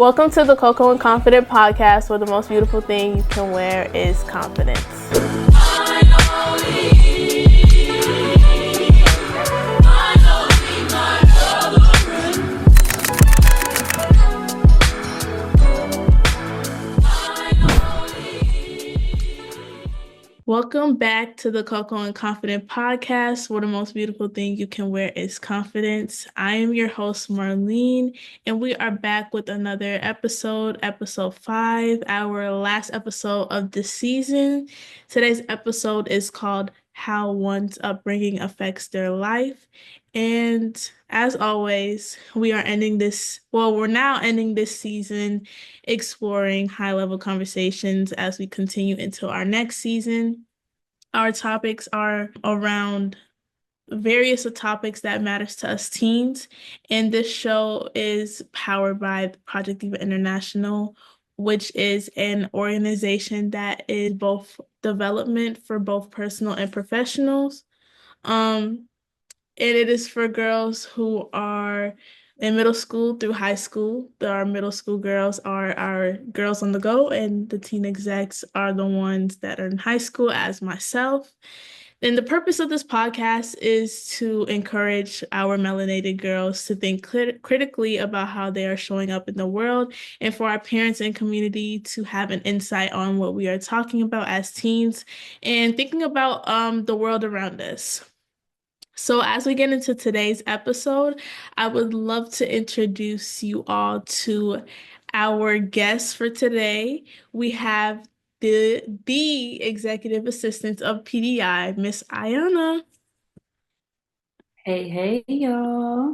Welcome to the Coco and Confident podcast, where the most beautiful thing you can wear is confidence. Welcome back to the Coco and Confident podcast, where the most beautiful thing you can wear is confidence. I am your host, Marlene, and we are back with another episode 5, our last episode of the season. Today's episode is called How One's Upbringing Affects Their Life. And as always, we're now ending this season exploring high-level conversations as we continue into our next season. Our topics are around various topics that matters to us teens, and this show is powered by Project Diva International, which is an organization that is both development for both personal and professionals. And it is for girls who are in middle school through high school. Our middle school girls are our girls on the go, and the teen execs are the ones that are in high school, as myself. And the purpose of this podcast is to encourage our melanated girls to think critically about how they are showing up in the world, and for our parents and community to have an insight on what we are talking about as teens and thinking about the world around us. So, as we get into today's episode, I would love to introduce you all to our guests for today. We have the executive assistant of PDI, Miss Iyonna. Hey, y'all.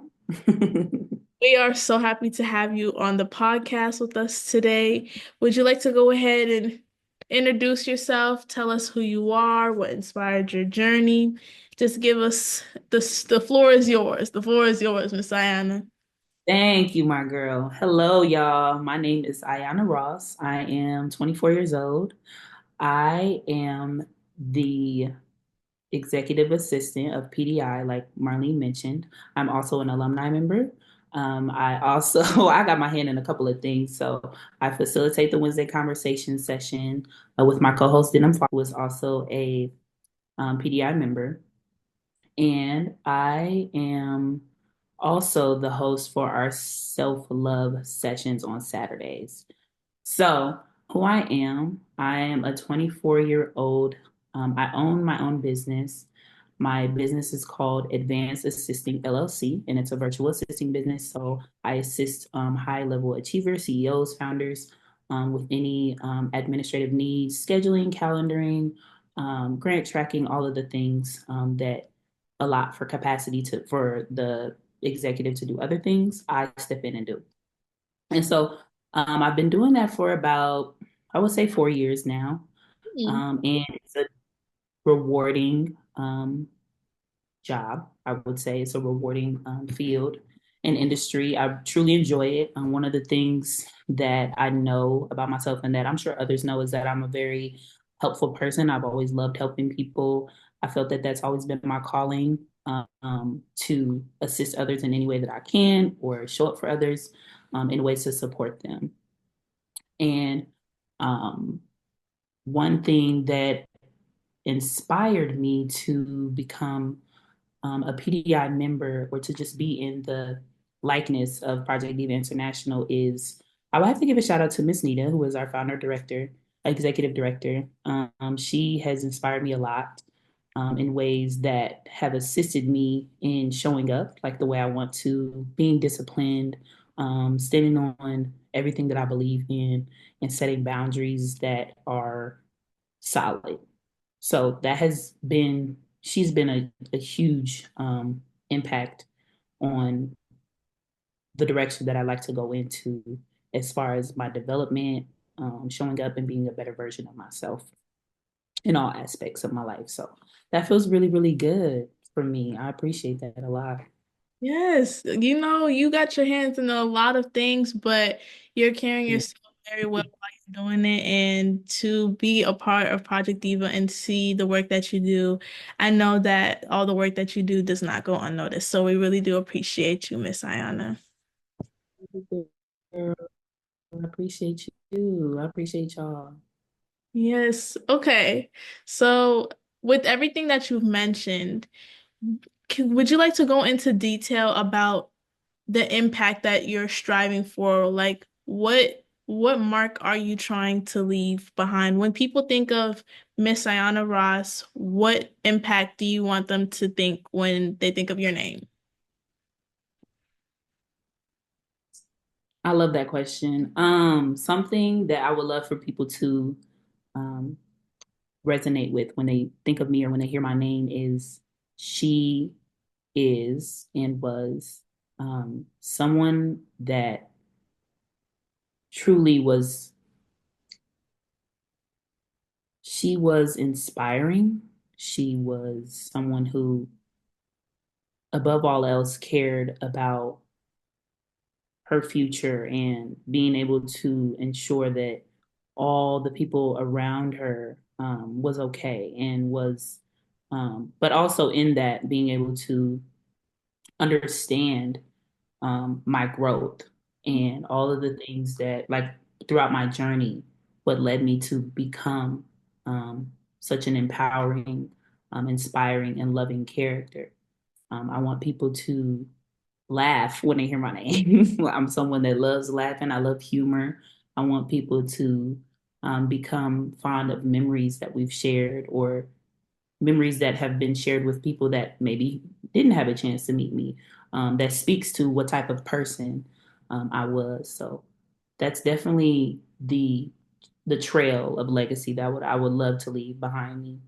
We are so happy to have you on the podcast with us today. Would you like to go ahead and introduce yourself? Tell us who you are, what inspired your journey. Just give us the floor is yours. The floor is yours, Miss Iyonna. Thank you, my girl. Hello, y'all. My name is Iyonna Ross. I am 24 years old. I am the executive assistant of PDI, like Marlene mentioned. I'm also an alumni member. I also I got my hand in a couple of things. So I facilitate the Wednesday conversation session with my co-host Denham Farr, who is also a PDI member. And I am also the host for our self-love sessions on Saturdays. So, who I am a 24-year-old. I own my own business. My business is called Advanced Assisting LLC, and it's a virtual assisting business. So, I assist high level achievers, CEOs, founders with any administrative needs, scheduling, calendaring, grant tracking, all of the things that a lot for capacity for the executive to do other things. I step in and do. And so I've been doing that for about, I would say, 4 years now. Hmm. And it's a rewarding job. I would say it's a rewarding field and industry. I truly enjoy it. One of the things that I know about myself and that I'm sure others know is that I'm a very helpful person. I've always loved helping people. I felt that that's always been my calling, to assist others in any way that I can or show up for others in ways to support them. And um, one thing that inspired me to become a PDI member or to just be in the likeness of Project Diva International is I would have to give a shout out to Miss Nita, who is our founder director, executive director. She has inspired me a lot in ways that have assisted me in showing up like the way I want to, being disciplined, standing on everything that I believe in, and setting boundaries that are solid. So that has been, she's been a huge impact on the direction that I like to go into as far as my development, showing up and being a better version of myself in all aspects of my life. So that feels really, really good for me. I appreciate that a lot. Yes, you got your hands in a lot of things, but you're carrying Yeah. yourself very well while you're doing it. And to be a part of Project Diva and see the work that you do, I know that all the work that you do does not go unnoticed. So we really do appreciate you, Miss Iyonna. I appreciate you. I appreciate y'all. Yes. Okay. So, with everything that you've mentioned, would you like to go into detail about the impact that you're striving for? Like, what mark are you trying to leave behind? When people think of Miss Iyonna Ross, what impact do you want them to think when they think of your name? I love that question. Something that I would love for people to um, resonate with when they think of me or when they hear my name is she is and was someone that truly was, she was inspiring. She was someone who, above all else, cared about her future and being able to ensure that all the people around her was okay and was, but also in that being able to understand my growth and all of the things that, like, throughout my journey, what led me to become such an empowering, inspiring, and loving character. I want people to laugh when they hear my name. I'm someone that loves laughing. I love humor. I want people to become fond of memories that we've shared or memories that have been shared with people that maybe didn't have a chance to meet me. That speaks to what type of person I was. So that's definitely the trail of legacy that I would love to leave behind me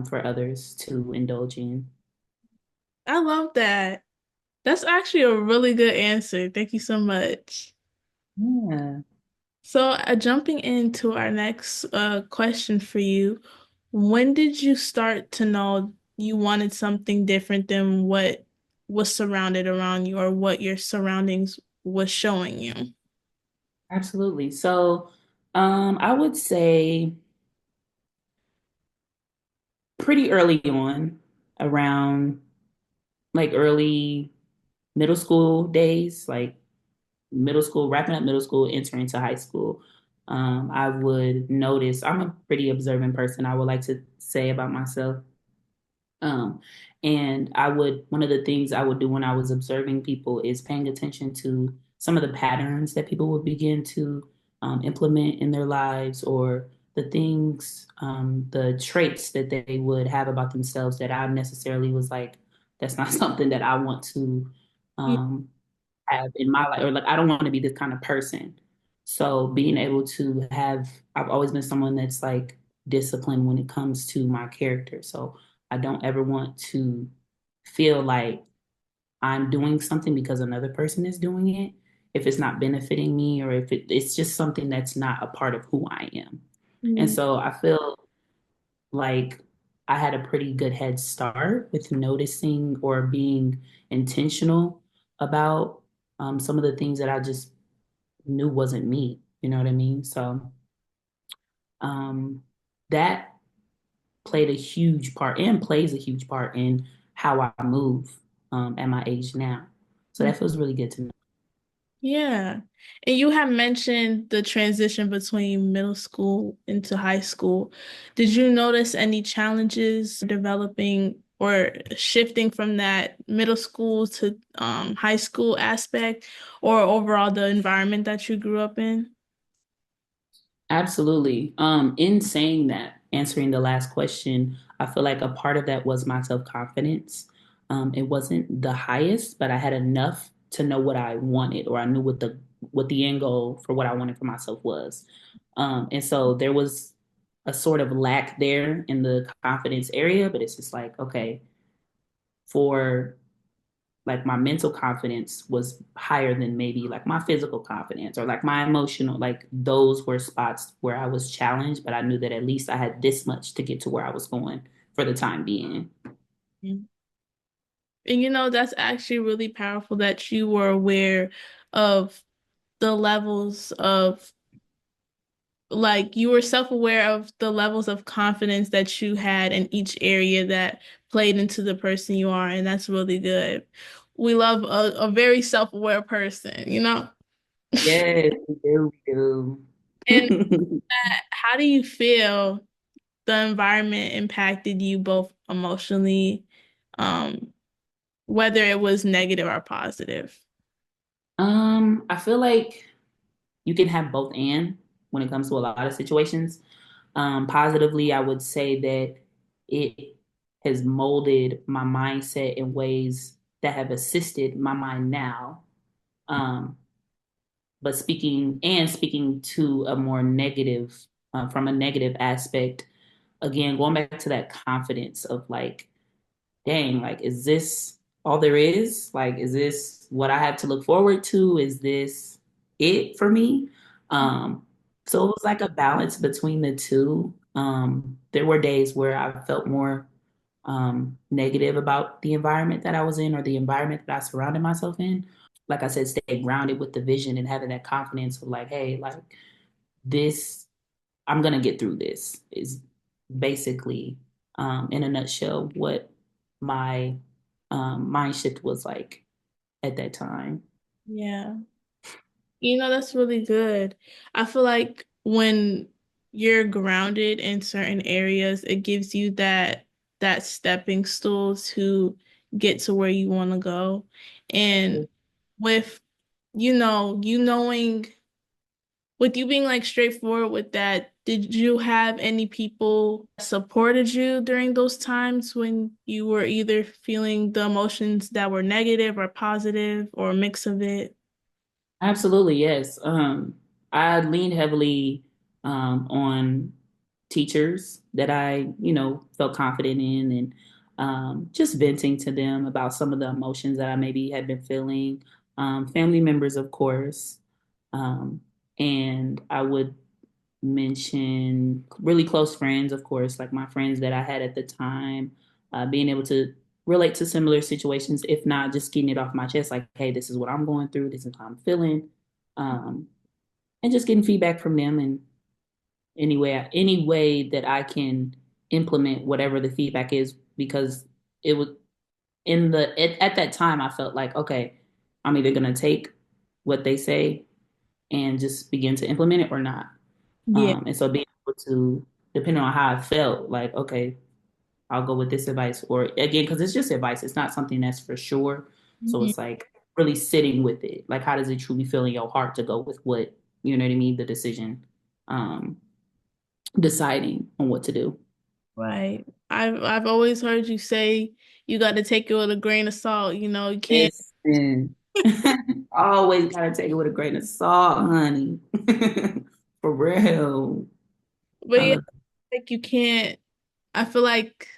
for others to indulge in. I love that. That's actually a really good answer. Thank you so much. Yeah, So, jumping into our next question for you, when did you start to know you wanted something different than what was surrounded around you or what your surroundings was showing you? absolutely. So I would say pretty early on, around like early middle school days, like middle school, wrapping up middle school, entering into high school, I would notice I'm a pretty observant person. I would like to say about myself. Um, and one of the things I would do when I was observing people is paying attention to some of the patterns that people would begin to implement in their lives or the things, the traits that they would have about themselves that I necessarily was like, that's not something that I want to Yeah. um, have in my life, or like, I don't want to be this kind of person. So being able to have, I've always been someone that's like disciplined when it comes to my character. So I don't ever want to feel like I'm doing something because another person is doing it, if it's not benefiting me or if it's just something that's not a part of who I am. And Mm. so I feel like I had a pretty good head start with noticing or being intentional about some of the things that I just knew wasn't me. You know what I mean? So um, that played a huge part and plays a huge part in how I move at my age now. So that feels really good to me. Yeah. And you have mentioned the transition between middle school into high school. Did you notice any challenges developing or shifting from that middle school to high school aspect or overall the environment that you grew up in? Absolutely. In saying that, answering the last question, I feel like a part of that was my self-confidence. It wasn't the highest, but I had enough to know what I wanted, or I knew what the end goal for what I wanted for myself was. And so there was a sort of lack there in the confidence area, but it's just like, okay, for like my mental confidence was higher than maybe like my physical confidence or like my emotional, like those were spots where I was challenged, but I knew that at least I had this much to get to where I was going for the time being. Mhm. And that's actually really powerful that you were aware of the levels of like you were self-aware of the levels of confidence that you had in each area that played into the person you are, and that's really good. We love a very self-aware person, you know? Yes, we do. We And do. how do you feel the environment impacted you both emotionally, um, whether it was negative or positive? I feel like you can have both and when it comes to a lot of situations. Positively, I would say that it has molded my mindset in ways that have assisted my mind now. Um, but speaking to a more negative, from a negative aspect, again, going back to that confidence of like, dang, like, is this all there is? Like, is this what I have to look forward to? Is this it for me? Um, so it was like a balance between the two. There were days where I felt more negative about the environment that I was in or the environment that I surrounded myself in. Like I said, stay grounded with the vision and having that confidence of like, hey, like this, I'm gonna get through this is basically, in a nutshell, what my mind shift was like at that time. Yeah. That's really good. I feel like when you're grounded in certain areas, it gives you that stepping stool to get to where you want to go. And with you knowing with you being like straightforward with that, did you have any people supported you during those times when you were either feeling the emotions that were negative or positive or a mix of it? Absolutely, yes. I leaned heavily on teachers that I felt confident in and just venting to them about some of the emotions that I maybe had been feeling. Family members, of course. Um, and I would mention really close friends, of course, like my friends that I had at the time, being able to relate to similar situations, if not just getting it off my chest, like, hey, this is what I'm going through, this is how I'm feeling, um, and just getting feedback from them and any way that I can implement whatever the feedback is, because it was at that time I felt like, okay, I'm either gonna take what they say and just begin to implement it or not. Yeah. And so being able to, depending on how I felt, like, okay, I'll go with this advice. Or again, because it's just advice, it's not something that's for sure. So Mhm. it's like really sitting with it. Like, how does it truly feel in your heart to go with what, you know what I mean? The decision, um, deciding on what to do. Right. I've always heard you say you got to take it with a grain of salt. You can't. Listen, always gotta take it with a grain of salt, honey. For real. But I yeah, love like you can't. I feel like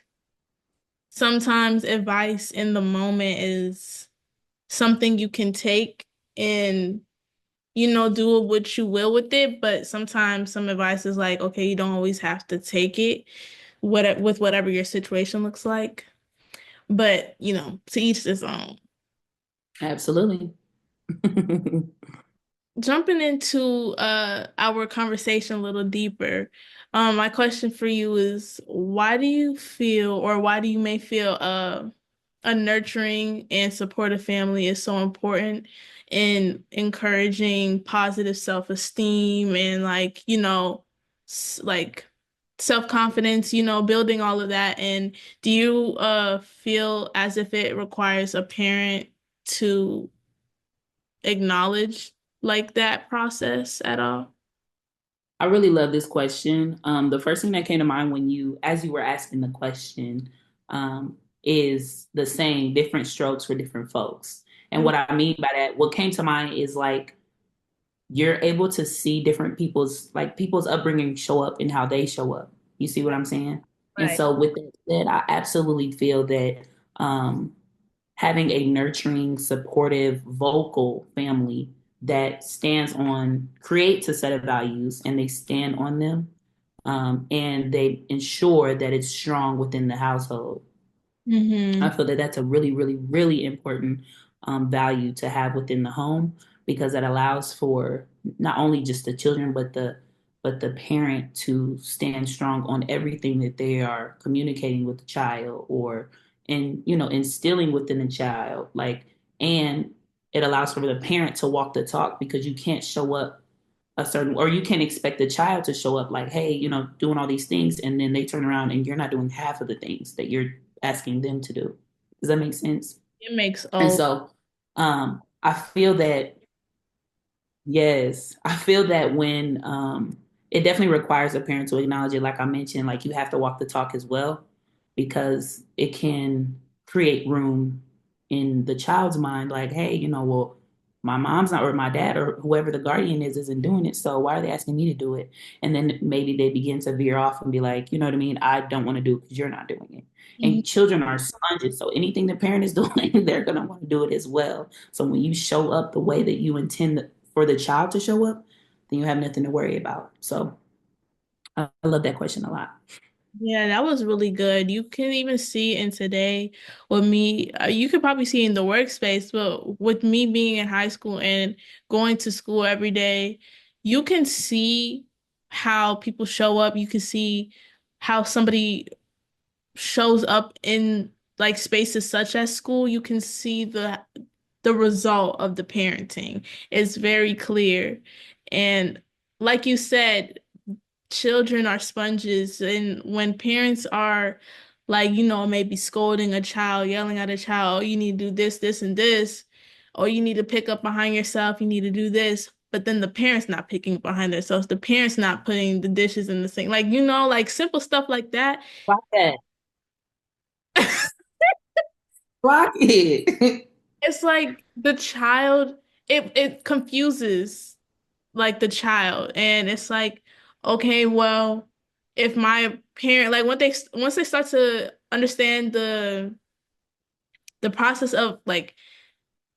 sometimes advice in the moment is something you can take and do what you will with it. But sometimes some advice is like, okay, you don't always have to take it with whatever your situation looks like. But to each his own. absolutely. Jumping into our conversation a little deeper, my question for you is why do you feel or why do you may feel a nurturing and supportive family is so important in encouraging positive self-esteem and like self-confidence, building all of that. And do you feel as if it requires a parent to acknowledge like that process at all? I really love this question. The first thing that came to mind as you were asking the question, is the saying different strokes for different folks. And what I mean by that, what came to mind is like you're able to see different people's upbringing show up in how they show up. You see what I'm saying? And Right. so with that said, I absolutely feel that um, having a nurturing, supportive, vocal family that creates a set of values and they stand on them, and they ensure that it's strong within the household. I Mm-hmm. feel that that's a really, really, really important value to have within the home, because that allows for not only just the children but the parent to stand strong on everything that they are communicating with the child, or and instilling within the child, like, and it allows for the parent to walk the talk because you can't show up a certain, or you can't expect the child to show up like, hey, doing all these things, and then they turn around and you're not doing half of the things that you're asking them to do. Does that make sense? It makes And all. so I feel that, yes, I feel that when it definitely requires a parent to acknowledge it, like I mentioned, like you have to walk the talk as well, because it can create room in the child's mind, like, hey, well, my mom's not, or my dad, or whoever the guardian is, isn't doing it. So why are they asking me to do it? And then maybe they begin to veer off and be like, you know what I mean? I don't want to do it because you're not doing it. Mhm. And children are sponges. So anything the parent is doing, they're going to want to do it as well. So when you show up the way that you intend for the child to show up, then you have nothing to worry about. So I love that question a lot. Yeah, that was really good. You can even see in today with me, you could probably see in the workspace, but with me being in high school and going to school every day, you can see how people show up. You can see how somebody shows up in like spaces such as school. You can see the result of the parenting. It's very clear. And like you said, children are sponges, and when parents are like, maybe scolding a child, yelling at a child, oh, you need to do this, this, and this, or you need to pick up behind yourself, you need to do this, but then the parents not picking up behind themselves, the parents not putting the dishes in the sink, like, like simple stuff like that. Rock that. Rock it. It's like the child, it confuses like the child, and it's like, okay, well, if my parent, like, when they once they start to understand the process of like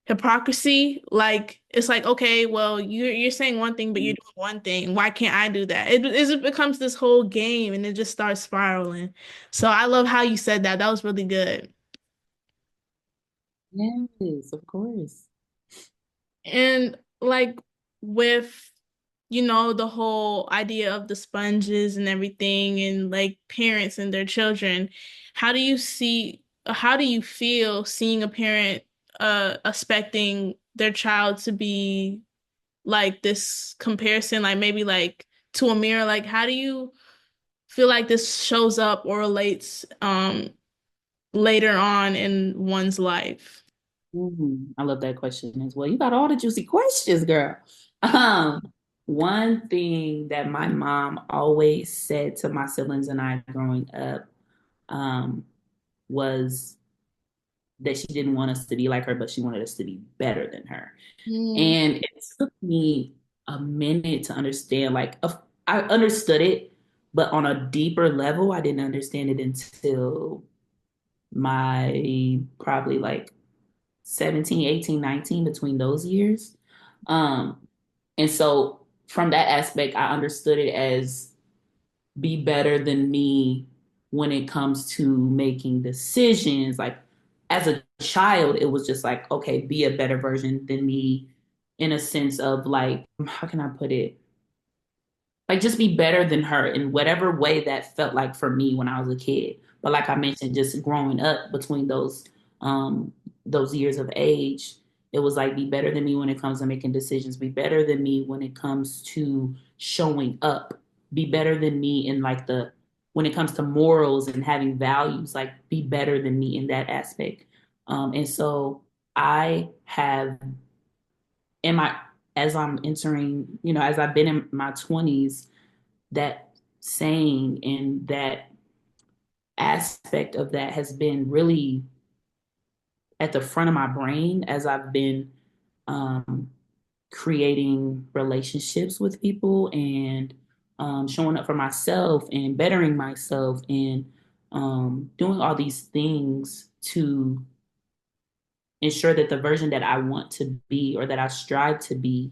hypocrisy, like it's like, okay, well, you're saying one thing but you're doing one thing, why can't I do that? It just becomes this whole game, and it just starts spiraling. So I love how you said that. That was really good. Yes, of course. And like with, the whole idea of the sponges and everything, and like parents and their children, how do you feel seeing a parent expecting their child to be like this comparison, like maybe like to a mirror? Like how do you feel like this shows up or relates later on in one's life? I love that question as well. You got all the juicy questions, girl. Um, One thing that my mom always said to my siblings and I growing up, um, was that she didn't want us to be like her, but she wanted us to be better than her. Mm. And it took me a minute to understand. I understood it, but on a deeper level, I didn't understand it until my probably like 17, 18, 19, between those years. Um, and so from that aspect, I understood it as be better than me when it comes to making decisions. Like as a child, it was just like, okay, be a better version than me in a sense of like, how can I put it? Like just be better than her in whatever way that felt like for me when I was a kid. But like I mentioned, just growing up between those years of age, it was like be better than me when it comes to making decisions, be better than me when it comes to showing up, be better than me in like the when it comes to morals and having values, like be better than me in that aspect. And so I have in my as I'm entering, as I've been in my 20s, that saying and that aspect of that has been really at the front of my brain as I've been um, creating relationships with people and showing up for myself and bettering myself and doing all these things to ensure that the version that I want to be or that I strive to be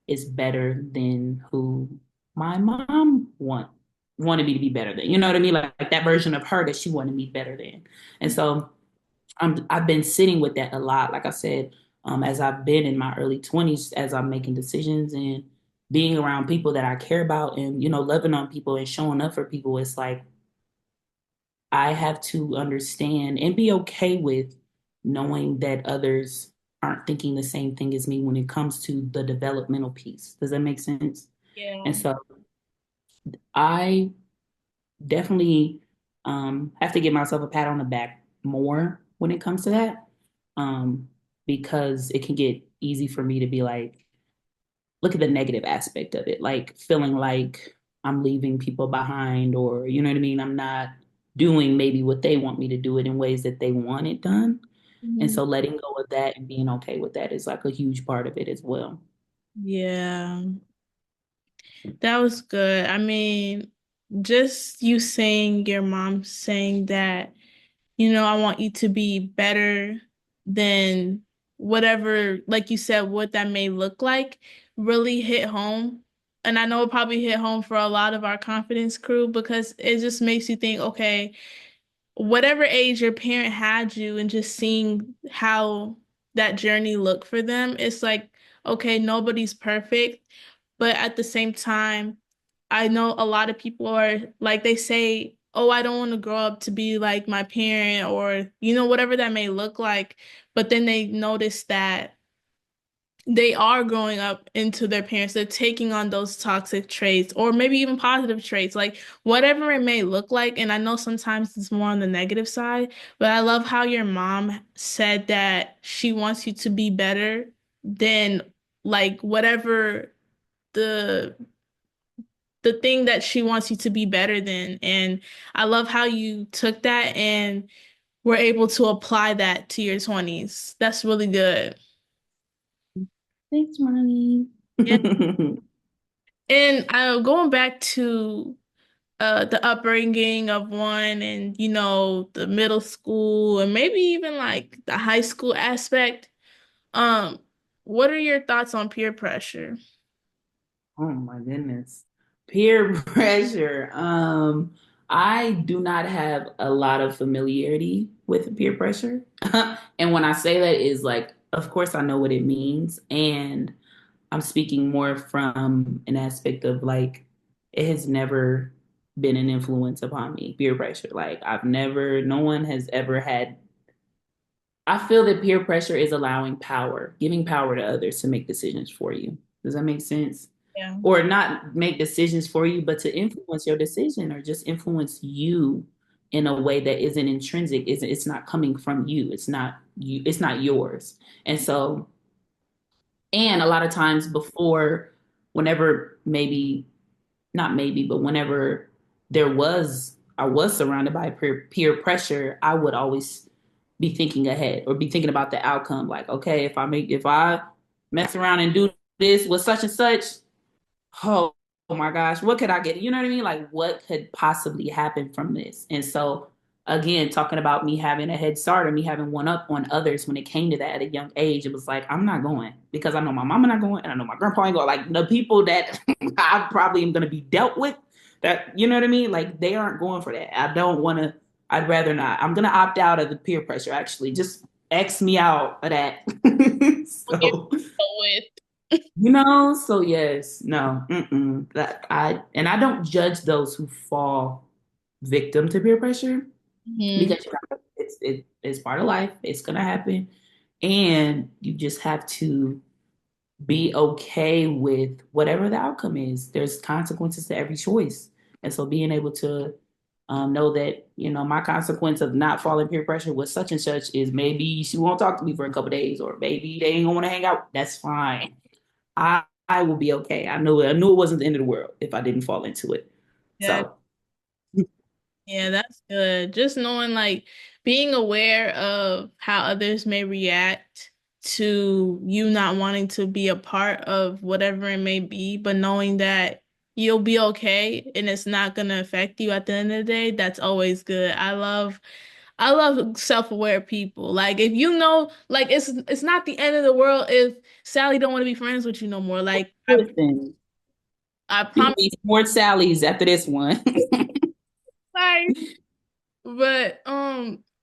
is better than who my mom wanted me to be better than. You know what I mean? Like that version of her that she wanted me better than. And so I've been sitting with that a lot. Like I said, as I've been in my early 20s, as I'm making decisions and being around people that I care about and, loving on people and showing up for people, it's like I have to understand and be okay with knowing that others aren't thinking the same thing as me when it comes to the developmental piece. Does that make sense? And Yeah. so I definitely have to give myself a pat on the back more when it comes to that, um, because it can get easy for me to be like, look at the negative aspect of it, like feeling like I'm leaving people behind, or you know what I mean? I'm not doing maybe what they want me to do it in ways that they want it done. And Mhm. so letting go of that and being okay with that is like a huge part of it as well. Yeah, that was good. I mean, just you saying your mom saying that, I want you to be better than whatever, like you said, what that may look like, really hit home. And I know it probably hit home for a lot of our confidence crew because it just makes you think, okay, whatever age your parent had you and just seeing how that journey looked for them, it's like, okay, nobody's perfect. But at the same time, I know a lot of people are like, they say, oh, I don't want to grow up to be like my parent or, whatever that may look like. But then they notice that they are growing up into their parents. They're taking on those toxic traits or maybe even positive traits, like whatever it may look like. And I know sometimes it's more on the negative side, but I love how your mom said that she wants you to be better than like whatever the the thing that she wants you to be better than. And I love how you took that and were able to apply that to your 20s. That's really good. Thanks, Marlene. Yeah. And going back to the upbringing of one and the middle school and maybe even like the high school aspect, um, what are your thoughts on peer pressure? Oh my goodness. Peer pressure. I do not have a lot of familiarity with peer pressure. And when I say that is like, of course I know what it means. And I'm speaking more from an aspect of like, it has never been an influence upon me, peer pressure. Like no one has ever had. I feel that peer pressure is allowing power, giving power to others to make decisions for you. Does that make sense? Yeah. Or not make decisions for you, but to influence your decision or just influence you in a way that isn't intrinsic, isn't it's not coming from you. It's not you, it's not yours. And so, and a lot of times before, whenever maybe, not maybe, but whenever I was surrounded by peer pressure, I would always be thinking ahead or be thinking about the outcome. Like, okay, if I mess around and do this with such and such, oh, oh my gosh, what could I get? You know what I mean? Like, what could possibly happen from this? And so, again, talking about me having a head start or me having one up on others when it came to that at a young age, it was like, I'm not going because I know my mama not going and I know my grandpa ain't going. Like, the people that I probably am going to be dealt with, that, you know what I mean? Like, they aren't going for that. I don't want to, I'd rather not. I'm going to opt out of the peer pressure, actually. Just X me out of that. So. With. So yes, no, that I don't judge those who fall victim to peer pressure Mhm. because it's part of life. It's gonna happen, and you just have to be okay with whatever the outcome is. There's consequences to every choice, and so being able to know that my consequence of not falling peer pressure with such and such is maybe she won't talk to me for a couple days, or maybe they ain't gonna want to hang out. That's fine. I will be okay. I knew it wasn't the end of the world if I didn't fall into it. Yeah. So Yeah, that's good. Just knowing, like, being aware of how others may react to you not wanting to be a part of whatever it may be, but knowing that you'll be okay and it's not going to affect you at the end of the day, that's always good. I love self-aware people. Like, if like, it's not the end of the world if Sally don't want to be friends with you no more. Like, listen, I you can promise. be more Sally's after this one. But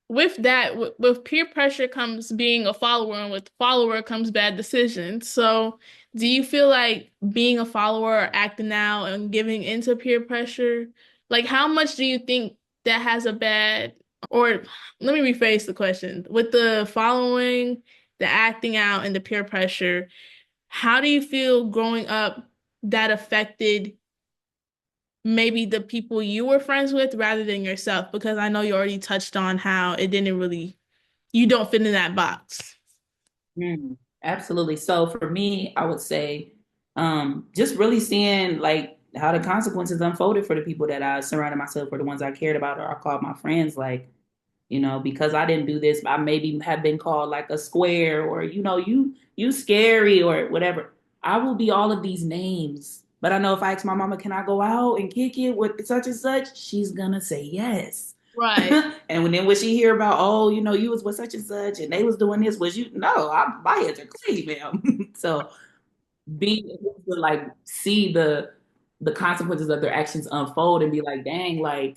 with that, with peer pressure comes being a follower, and with follower comes bad decisions. So, do you feel like being a follower or acting out and giving into peer pressure, like how much do you think that has a bad, or let me rephrase the question, with the following the acting out and the peer pressure. How do you feel growing up that affected maybe the people you were friends with rather than yourself? Because I know you already touched on how it didn't really, you don't fit in that box. Absolutely. So for me, I would say just really seeing like how the consequences unfolded for the people that I surrounded myself or the ones I cared about or I called my friends. Like, because I didn't do this, I maybe have been called like a square or you scary or whatever. I will be all of these names. But I know if I ask my mama, can I go out and kick it with such and such, she's gonna say yes. Right. And when she hear about, oh, you was with such and such and they was doing this, was you? No, my hands are clean, ma'am. So being able to like see the consequences of their actions unfold and be like, dang, like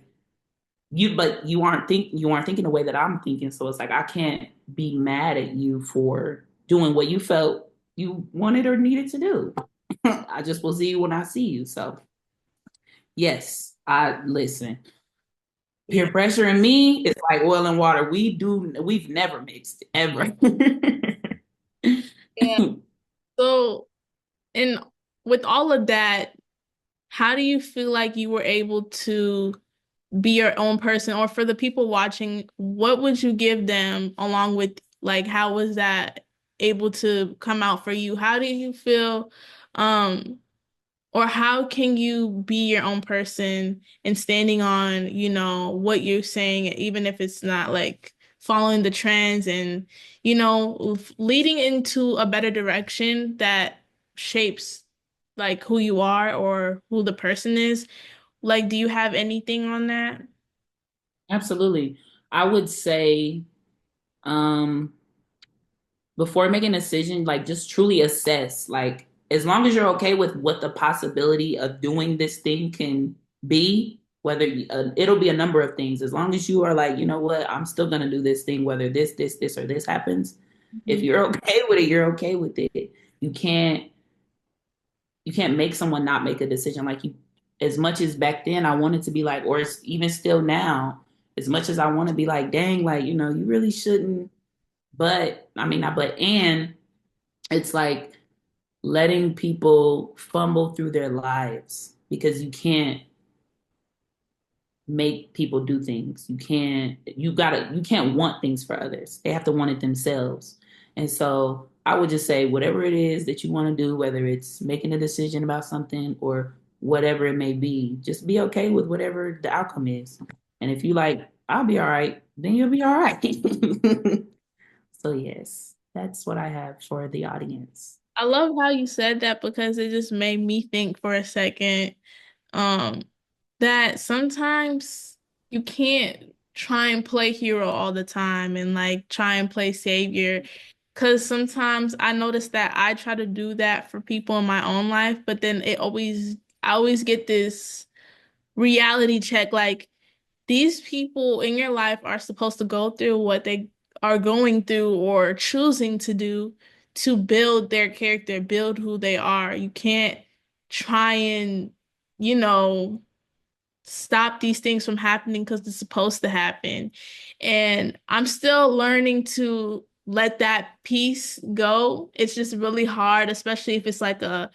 but you aren't thinking the way that I'm thinking. So it's like I can't be mad at you for doing what you felt you wanted or needed to do. I just will see you when I see you. So yes, I listen. Yeah. Peer pressure and me is like oil and water. We've never mixed ever. Yeah. So, and with all of that, how do you feel like you were able to be your own person? Or for the people watching, what would you give them along with like how was that able to come out for you? How do you feel or how can you be your own person and standing on, what you're saying, even if it's not like following the trends and, leading into a better direction that shapes like who you are or who the person is? Like, do you have anything on that? Absolutely. I would say um before making a decision, like just truly assess, like as long as you're okay with what the possibility of doing this thing can be, whether it'll be a number of things, as long as you are like, you know what, I'm still gonna do this thing, whether this, or this happens. If Mhm. you're okay with it, you're okay with it. You can't you can't make someone not make a decision. Like you, as much as back then I wanted to be like, or it's even still now, as much as I want to be like, dang, like, you really shouldn't. But I mean, not but and it's like letting people fumble through their lives because make people do things. You can't want things for others. They have to want it themselves. And so I would just say whatever it is that you want to do, whether it's making a decision about something or whatever it may be, just be okay with whatever the outcome is. And if you like, I'll be all right, then you'll be all right. So yes, that's what I have for the audience. I love how you said that because it just made me think for a second, um, that sometimes you can't try and play hero all the time and like try and play savior. Because sometimes I notice that I try to do that for people in my own life, but then I always get this reality check like, these people in your life are supposed to go through what they are going through or choosing to do to build their character, build who they are. You can't try and, you know, stop these things from happening because it's supposed to happen. And I'm still learning to let that piece go. It's just really hard, especially if it's like a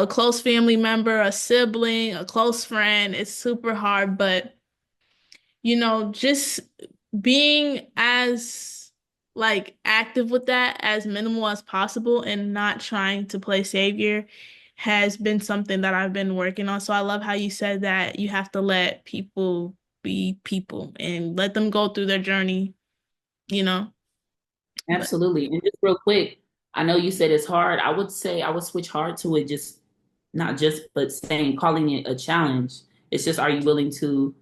close family member, a sibling, a close friend. It's super hard, but just being as like active with that as minimal as possible and not trying to play savior has been something that I've been working on. So I love how you said that you have to let people be people and let them go through their journey, you know. But Absolutely. And just real quick, I know you said it's hard. I would say I would switch hard to it, just not just, but saying, calling it a challenge. It's just, are you willing to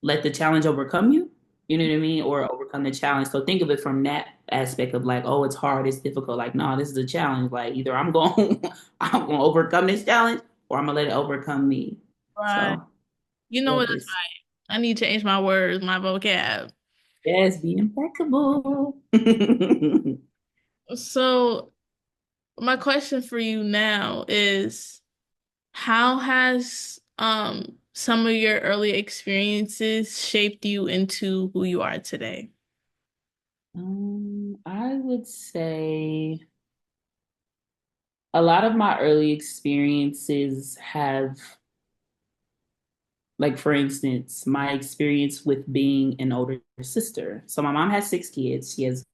let the challenge overcome you? You know what I mean? Or overcome the challenge. So think of it from that aspect of like, oh, it's hard, it's difficult. Like, no, this is a challenge. Like either I'm going, I'm going to overcome this challenge or I'm going to let it overcome me. right. So You know what? That's focus. right. I need to change my words, my vocab. Yes, be impeccable. So my question for you now is, how has some of your early experiences shaped you into who you are today? I would say a lot of my early experiences have, like, for instance, my experience with being an older sister. So my mom has 6 kids. She has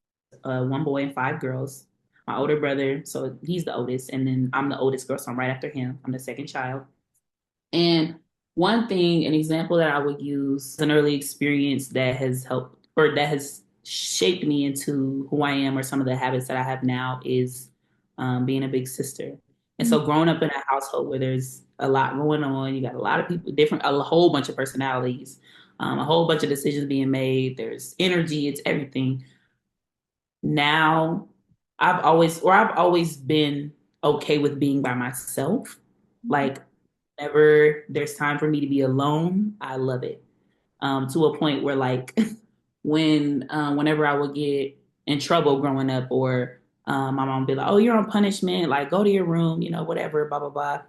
one boy and 5 girls. My older brother, so he's the oldest, and then I'm the oldest girl, so I'm right after him. I'm the second child. And one thing, an example that I would use, an early experience that has helped or that has shaped me into who I am or some of the habits that I have now is being a big sister. And Mhm. so growing up in a household where there's a lot going on, you got a lot of people, different, a whole bunch of personalities, a whole bunch of decisions being made. There's energy, it's everything. Now, I've always been okay with being by myself. Like, whenever there's time for me to be alone, I love it. To a point where, like, whenever I would get in trouble growing up, or my mom would be like, "Oh, you're on punishment. Like, go to your room. Whatever. Blah blah blah."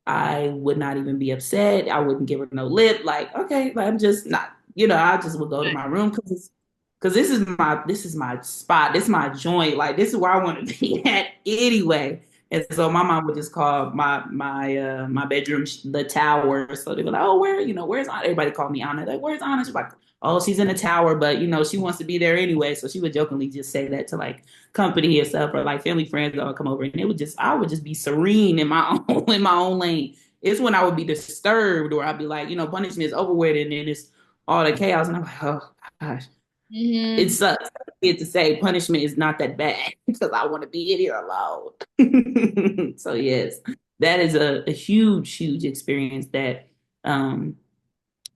I would not even be upset. I wouldn't give her no lip. Like, okay, like, I'm just not. I just would go to my room because this is my spot. This is my joint. Like, this is where I want to be at anyway. And so my mom would just call my bedroom the tower. So they were like, "Oh, where's Anna?" Everybody called me Anna. Like, "Where's Anna?" She's like, "Oh, she's in the tower, but she wants to be there anyway." So she would jokingly just say that to, like, company and stuff, or like family friends that would come over, and I would just be serene in my own in my own lane. It's when I would be disturbed, or I'd be like, punishment is over with, and then it's all the chaos, and I'm like, oh gosh, it Mhm. sucks to say punishment is not that bad because I want to be in here alone. So yes, that is a huge, huge experience that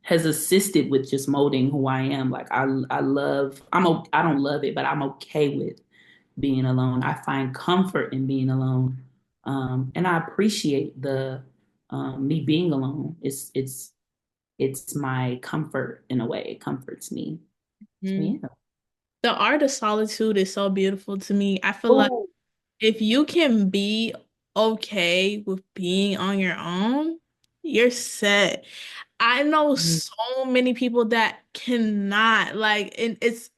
has assisted with just molding who I am. Like, I don't love it, but I'm okay with being alone. I find comfort in being alone, and I appreciate the me being alone. It's my comfort in a way. It comforts me. So Mhm. yeah. The art of solitude is so beautiful to me. I feel like Oh. if you can be okay with being on your own, you're set. I know so many people that cannot, like, and it's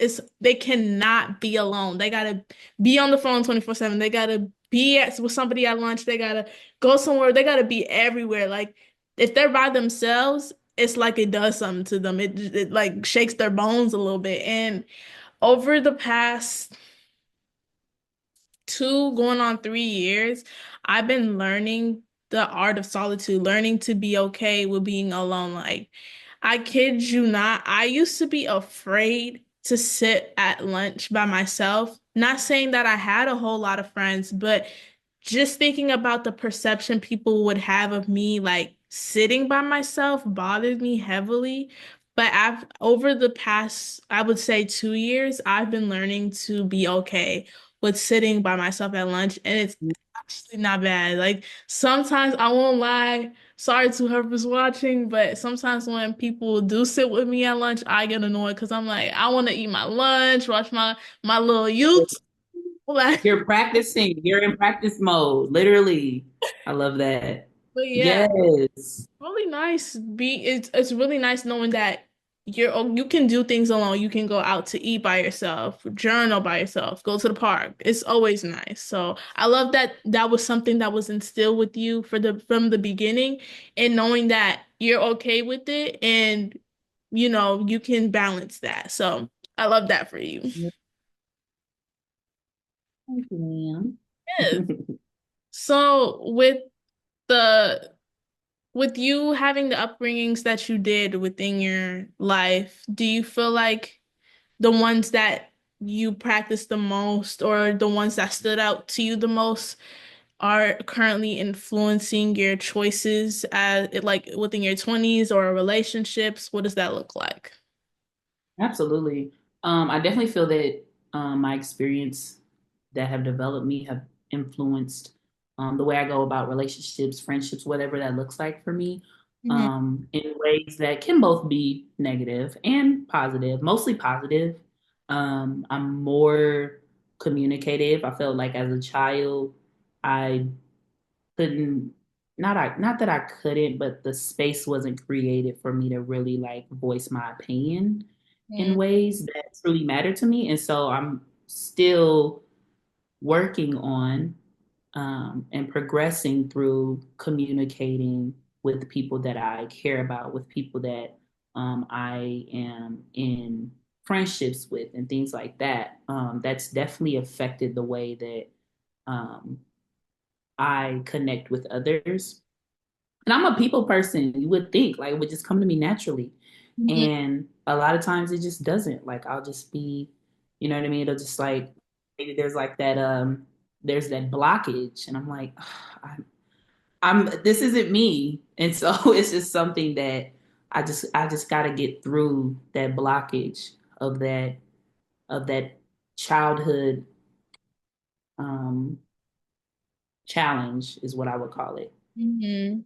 they cannot be alone. They gotta be on the phone 24/7. They gotta be with somebody at lunch. They gotta go somewhere. They gotta be everywhere. Like, if they're by themselves, it's like it does something to them. It like shakes their bones a little bit. And over the past 2 going on 3 years, I've been learning the art of solitude, learning to be okay with being alone. Like, I kid you not, I used to be afraid to sit at lunch by myself. Not saying that I had a whole lot of friends, but just thinking about the perception people would have of me, like sitting by myself, bothered me heavily. But I've over the past, I would say 2 years, I've been learning to be okay with sitting by myself at lunch, and it's actually not bad. Like, sometimes I won't lie, sorry to whoever's watching, but sometimes when people do sit with me at lunch, I get annoyed because I'm like, I want to eat my lunch, watch my little YouTube. Like, You're practicing. You're in practice mode, literally. I love that. but yeah, Yes. really nice. It's really nice knowing that you can do things alone. You can go out to eat by yourself, journal by yourself, go to the park. It's always nice. So I love that that was something that was instilled with you from the beginning, and knowing that you're okay with it, and you can balance that. So I love that for you. Thank you, Yes. ma'am. So the with you having the upbringings that you did within your life, do you feel like the ones that you practice the most, or the ones that stood out to you the most, are currently influencing your choices like within your 20s or relationships? What does that look like? Absolutely. I definitely feel that my experience that have developed me have influenced the way I go about relationships, friendships, whatever that looks like for me, Mhm. in ways that can both be negative and positive, mostly positive. I'm more communicative. I felt like as a child, I couldn't not that I couldn't, but the space wasn't created for me to really, like, voice my opinion in Mhm. ways that truly matter to me. And so I'm still working on and progressing through communicating with people that I care about, with people that I am in friendships with, and things like that. That's definitely affected the way that um, I connect with others. And I'm a people person. You would think like it would just come to me naturally. Mhm. And a lot of times it just doesn't. Like I'll just be, you know what I mean? It'll just like maybe there's that blockage and I'm like, I'm this isn't me. And so it's just something that I just gotta get through that blockage of that childhood um challenge is what I would call it. Mhm.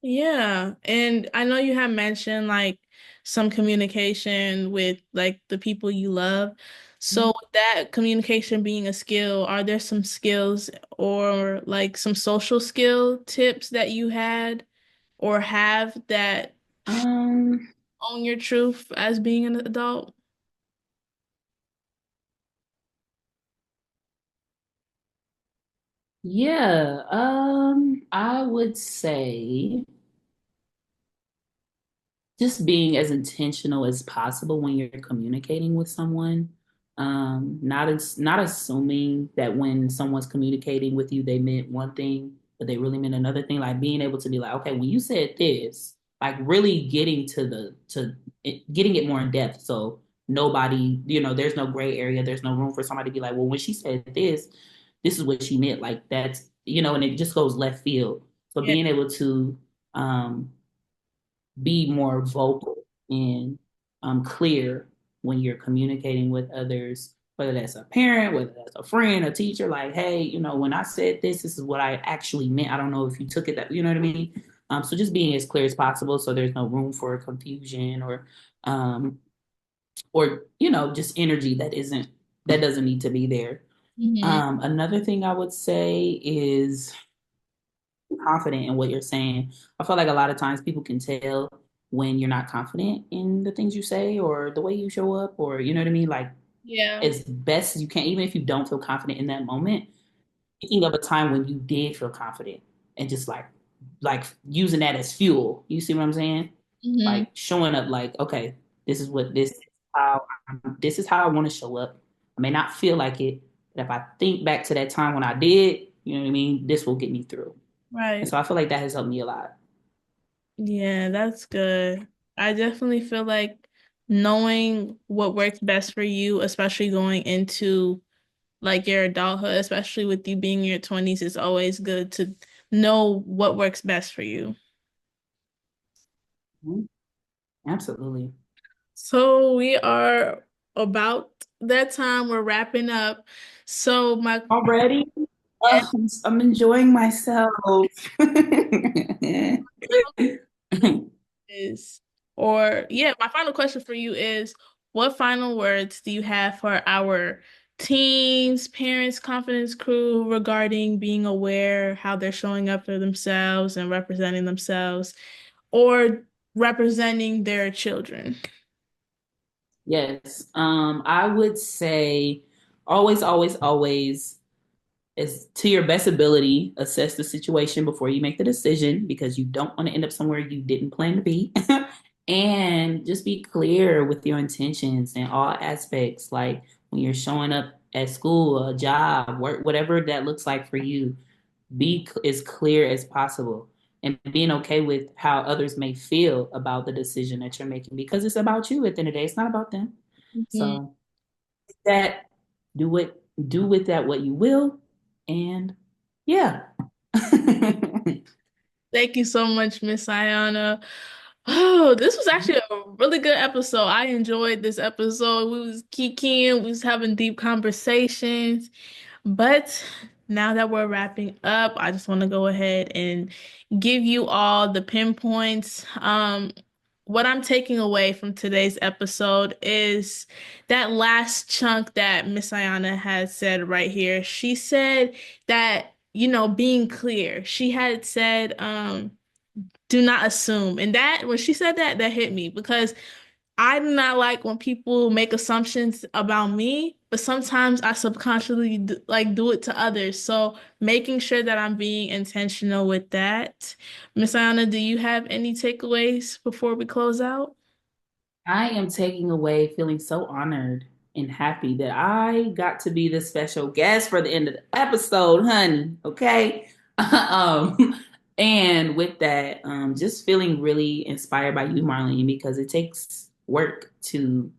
Yeah, and I know you have mentioned like some communication with like the people you love. So with that communication being a skill, are there some skills or like some social skill tips that you had or have that Um own your truth as being an adult? Yeah, I would say just being as intentional as possible when you're communicating with someone. Not assuming that when someone's communicating with you, they meant one thing, but they really meant another thing. Like being able to be like, okay, when you said this, like really getting getting it more in depth. So nobody, there's no gray area. There's no room for somebody to be like, well, when she said this is what she meant. Like that's, and it just goes left field. So Yeah. being able to um, be more vocal and clear when you're communicating with others, whether that's a parent, whether that's a friend, a teacher, like, hey, when I said this is what I actually meant. I don't know if you took it that, you know what I mean? So just being as clear as possible so there's no room for confusion um, just energy that doesn't need to be there. Hmm. Another thing I would say is confident in what you're saying. I feel like a lot of times people can tell when you're not confident in the things you say or the way you show up, or you know what I mean? Like Yeah. as best as you can, even if you don't feel confident in that moment, thinking of a time when you did feel confident and just like using that as fuel. You see what I'm saying? Hmm. Like showing up like, okay, this is what how this is how I want to show up. I may not feel like it, but if I think back to that time when I did, you know what I mean, this will get me through. And Right. so I feel like that has helped me a lot. Yeah, that's good. I definitely feel like knowing what works best for you, especially going into like your adulthood, especially with you being in your 20s, is always good to know what works best for you. Mhm. Absolutely. So we are about that time. We're wrapping up. So my Already? I'm enjoying myself. is, or yeah, my final question for you is, what final words do you have for our teens, parents, confidence crew regarding being aware how they're showing up for themselves and representing themselves or representing their children? Yes. I would say always, always, always is to your best ability, assess the situation before you make the decision because you don't want to end up somewhere you didn't plan to be. And just be clear with your intentions in all aspects. Like when you're showing up at school, a job, work, whatever that looks like for you, as clear as possible and being okay with how others may feel about the decision that you're making because it's about you at the end of the day. It's not about them. Mhm. So that do it do with that what you will and yeah. Thank you so much, Miss Iyonna. Oh, this was actually a really good episode. I enjoyed this episode. We was kikiing, we was having deep conversations. But now that we're wrapping up, I just want to go ahead and give you all the pinpoints. What I'm taking away from today's episode is that last chunk that Miss Ayana had said right here. She said that, being clear. She had said, do not assume. And that, when she said that, that hit me because I do not like when people make assumptions about me but sometimes I subconsciously do it to others. So making sure that I'm being intentional with that. Miss Ayana, do you have any takeaways before we close out? I am taking away feeling so honored and happy that I got to be the special guest for the end of the episode, honey. Okay. And with that, just feeling really inspired by you, Marlene, because it takes work to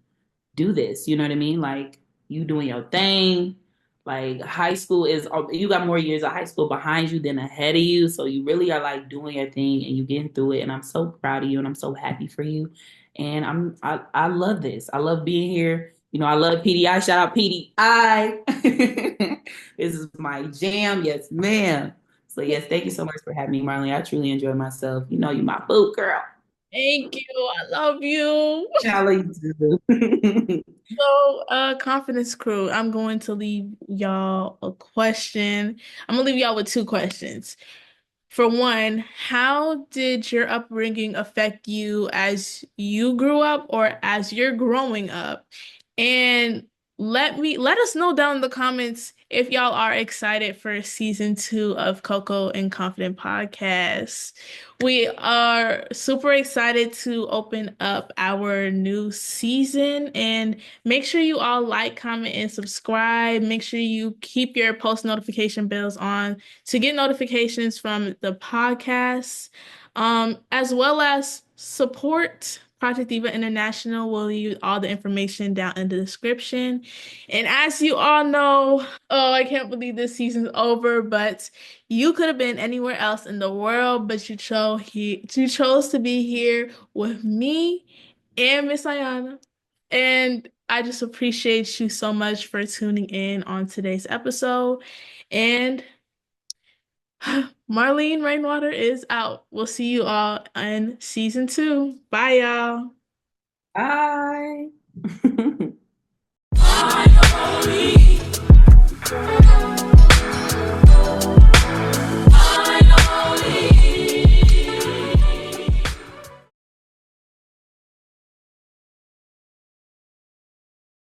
do this. You know what I mean? Like you doing your thing. Like high school is, you got more years of high school behind you than ahead of you. So you really are like doing your thing and you getting through it. And I'm so proud of you and I'm so happy for you. And I love this. I love being here. You know, I love PDI. Shout out PDI. This is my jam. Yes, ma'am. So yes, thank you so much for having me, Marlene. I truly enjoy myself. You know, you my boo girl. Thank you. I love you. I love you too. So, confidence crew, I'm going to leave y'all a question. I'm gonna leave y'all with two questions. For one, how did your upbringing affect you as you grew up or as you're growing up? And let us know down in the comments if y'all are excited for season 2 of Coco and Confident Podcast. We are super excited to open up our new season and make sure you all like, comment, and subscribe. Make sure you keep your post notification bells on to get notifications from the podcast, as well as support Project Diva International. We'll leave all the information down in the description. And as you all know, oh, I can't believe this season's over, but you could have been anywhere else in the world, but you chose to be here with me and Miss Ayana. And I just appreciate you so much for tuning in on today's episode. And Marlene Rainwater is out. We'll see you all in season 2. Bye, y'all. Bye.